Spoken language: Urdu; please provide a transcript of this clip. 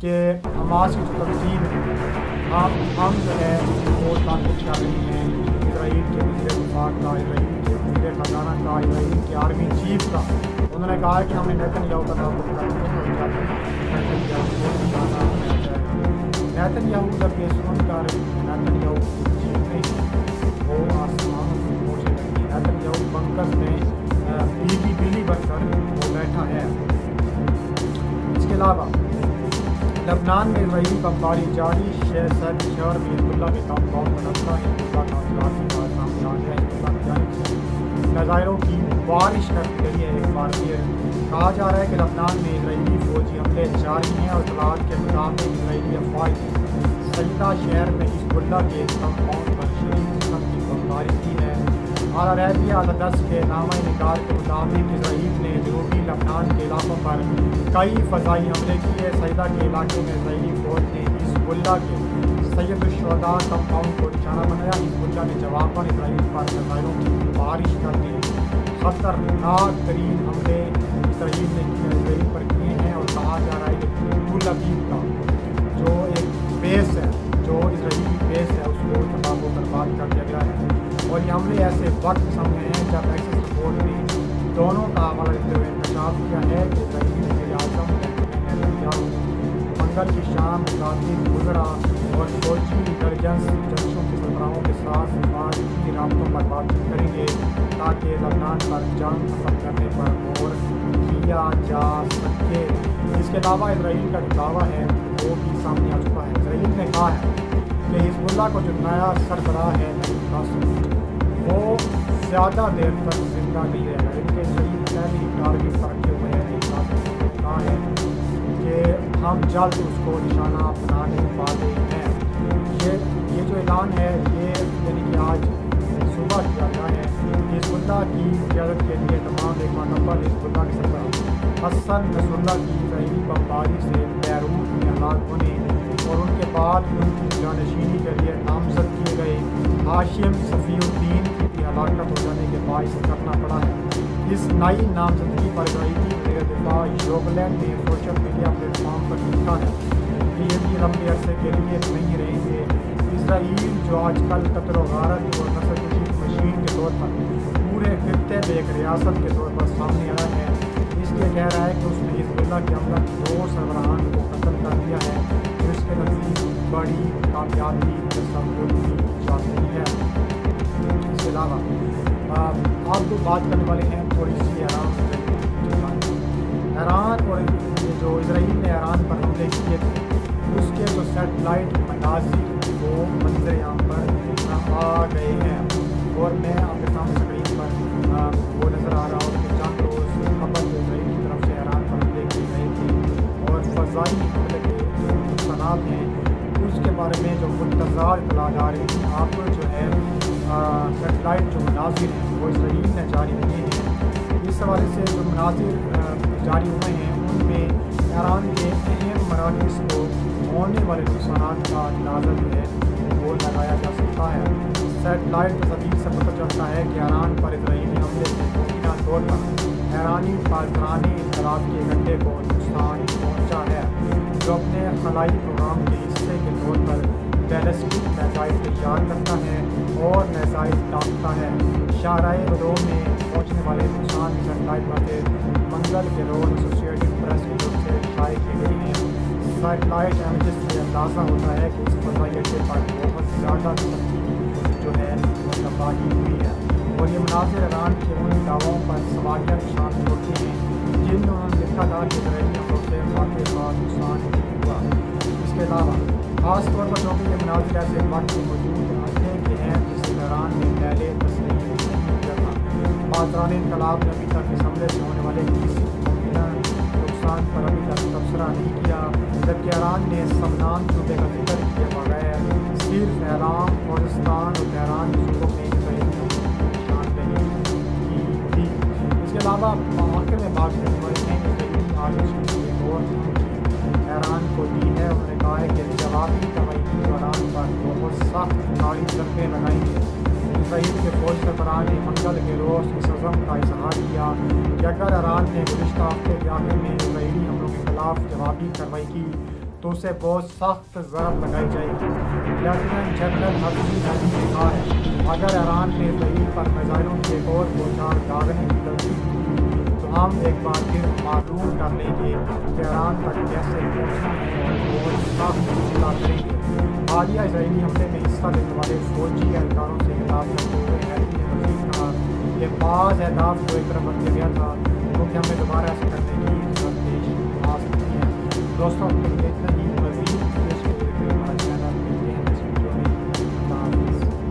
کہ حماس کی جو تنظیم ہے ہم جو ہے وہ تعلق کر رہی ہیں اسرائیل کے وزیر دفاع کا، اسرائیل کے وزیر خزانہ کا، اسرائیل کے آرمی چیف کا. انہوں نے کہا کہ ہم نے نیتن یاہو کا تعلق کرتے ہیں اور نیتن یاہو جب یہ سن کر نیتن یاہو چیف نہیں وہ آسمان سے پہنچے لگی. نیتن یاہو بنکس میں بلی بن کر وہ بیٹھا ہے. اس کے علاوہ لبنان میں اسرائیلی بمباری جاری. شہر میں حزب اللہ کے کمپاؤنڈ پر حملہ. حزب اللہ کا اطلاعاتی بات سامنے آ گیا. حزب اللہ کی جانب سے میزائلوں کی بارش کر دی گئی ہے. ایک بار پھر کہا جا رہا ہے کہ لبنان میں اسرائیلی فوجی حملے جاری ہیں اور اطلاعات کے مطابق اسرائیلی افواج سیدہ شہر میں حزب اللہ کے کمپاؤنڈ پر شدید قسم کی بمباری کی ہے. اعلیٰ عربیہ الحدث کے نامہ نگار کے مطابق اسرائیل نے جنوبی لبنان کے علاقوں پر کئی فضائی حملے کیے. سیدہ کے علاقے میں اسرائیلی فوج نے حزب اللہ کے سید الشہداء کمپاؤنڈ کو نشانہ بنایا. حزب اللہ نے جواباً اسرائیل پر میزائلوں کی بارش کر دی. خطرناک ترین حملے اسرائیل پر کیے ہیں اور کہا جا رہا ہے کہ تل ابیب کا جو ایک بیس ہے، جو اسرائیلی بیس ہے، اس کو تباہ و برباد کر دیا گیا ہے. اور یہ حملے ایسے وقت سامنے ہیں جب ایکسس رپورٹ نے دونوں کا حوالہ دیتے ہوئے انکشاف کیا ہے کہ اسرائیلی وزیر اعظم نیتن یاہو منگل کی شام متعدد وزراء اور فوجی انٹیلیجنس ایجنسیوں کے سربراہوں کے ساتھ سفارتی رابطوں پر بات چیت کریں گے تاکہ لبنان پر جنگ ختم کرنے پر غور کیا جا سکے. اس کے علاوہ اسرائیل کا جو دعویٰ ہے وہ بھی سامنے آ چکا ہے. اسرائیل نے کہا ہے کہ حزب اللہ کو جو نیا سربراہ ہے وہ زیادہ دیر تک زندہ نہیں رہے گا. ان کے اسرائیل پہلے ہی ٹارگیٹ پر رکھے ہوئے ہیں. کہا ہے کہ ہم جلد اس کو نشانہ بنانے والے ہیں. یہ جو اعلان ہے یہ یعنی کہ آج صبح کیا گیا ہے. حزب اللہ کی قیادت کے لیے تمام ایک ماہ حزب اللہ کے سربراہ حسن نصر اللہ کی اسرائیلی بمباری سے بیروت میں ہلاک ہونے اور ان کے بعد ان کی جانشینی کے لیے نامزد کیے گئے ہاشم صفی الدین کی بھی ہلاکت ہو جانے کے باعث کرنا پڑا ہے. اس نئی نامزدگی پر اسرائیلی وزیر دفاع یوگلینڈ نے سوشل میڈیا پلیٹ فارم پر لکھا ہے کہ یہ بھی لمبے عرصے کے لیے نہیں رہیں گے. اسرائیل جو آج کل قتل و غارت اور نسل کشی کی مشین کے طور پر پورے خطے میں ایک ریاست کے طور پر سامنے آیا ہے، اس لیے کہہ رہا ہے کہ اس نے حزب اللہ کے حملہ 2 سربراہان کو قتل کر دیا ہے جو اس کے نزدیک بڑی کامیابی تصور کی جاتی ہے. اس کے علاوہ آپ جو بات کرنے والے ہیں تھوڑی سی ایران اور جو اسرائیل نے ایران پر حملے کیے تھے اس کے جو سیٹلائٹ مناظر وہ منظر عام پر آ گئے ہیں اور میں آپ کے سامنے اسکرین پر وہ نظر آ رہا ہوں کہ چند روز قبل جو اسرائیل کی طرف سے ایران پر حملے کیے گئے تھے اور فضائی حملے کے جو نقصانات ہیں اس کے بارے میں جو متضاد اطلاعات آ رہی تھی. آپ کو جو ہے سیٹلائٹ جو مناظر ہیں وہ اسرائیل نے جاری کیے ہیں. اس حوالے سے جو مناظر جاری ہوئے ہیں ان میں ایران کے اہم مراکز کو ہونے والے نقصانات کا اندازہ جو ہے وہ لگایا جا سکتا ہے. سیٹلائٹ تصویر سے پتہ چلتا ہے کہ ایران پر اسرائیلی حملے سے ممکنہ طور پر ایرانی پاسدارانی اطلاعات کے گھنٹے کو نقصان پہنچا ہے جو اپنے خلائی پروگرام کے حصے کے طور پر بیلسٹک میزائل تیار کرتا ہے اور میزائل ٹانکتا ہے. شاہراہ بدو میں پہنچنے والے نقصان کی سیٹلائٹ باتیں منگل کے روز ایسوسیٹڈ پریس کی طرف سے شائع کی گئی ہیں. سیٹلائٹ امیجز سے اندازہ ہوتا ہے کہ اس فضائی اڈے پر بہت زیادہ جو ہے وہ تباہی ہوئی ہے اور یہ مناظر ایران کے ان دعووں پر سوالیہ نشان چھوڑتے ہیں جن میں انہوں نے لکھا تھا کہ اسرائیلی حملوں سے واقع کا نقصان نہیں ہوا. اس کے علاوہ خاص طور پر چونکہ یہ مناظر ایسے وقت میں موجود آتے کے ہیں جس ایران نے پہلے تسلیم نہیں کیا تھا. پاسداران انقلاب نے ابھی تک اس حملے سے ہونے والے کسی ممکنہ نقصان پر ابھی تک تبصرہ نہیں کیا، جبکہ ایران نے سمنان صوبے کا ذکر کیے بغیر صرف ایران، خوزستان اور تہران کے صوبوں میں نشاندہی کی تھی. اس کے علاوہ آخر میں بات کرنے والے ہیں اسرائیلی آزش کی ایک اور ایران کو دی ہے. انہوں نے کہا ہے کہ جوابی دوائی کے دوران پر بہت سخت ناری ضربیں لگائیں گے. اسرائیل کے فوج سربراہ نے منگل کے روز اس عزم کا اظہار کیا کہ اگر ایران نے گزشتہ ہفتے کے آخر میں اسرائیلی حملوں کے خلاف جوابی کارروائی کی تو اسے بہت سخت ضرب لگائی جائے گی۔ لیفٹیننٹ جنرل حفیظ علی نے کہا ہے اگر ایران نے اسرائیل پر میزائلوں کی ایک اور بوچھار داغنے کی غلطی کی تو ہم ایک بار پھر معلوم کر لیں گے کہ ایران تک کیسے پہنچنا ہے اور بہت سخت حملہ کریں گے۔ حالیہ اسرائیلی حملے میں حصہ لینے والے فوجی اہلکاروں سے خطاب کرتے ہوئے ہیلی نے مزید کہا کہ بعض اہداف کو ایک طرف رکھا گیا تھا کیونکہ ہمیں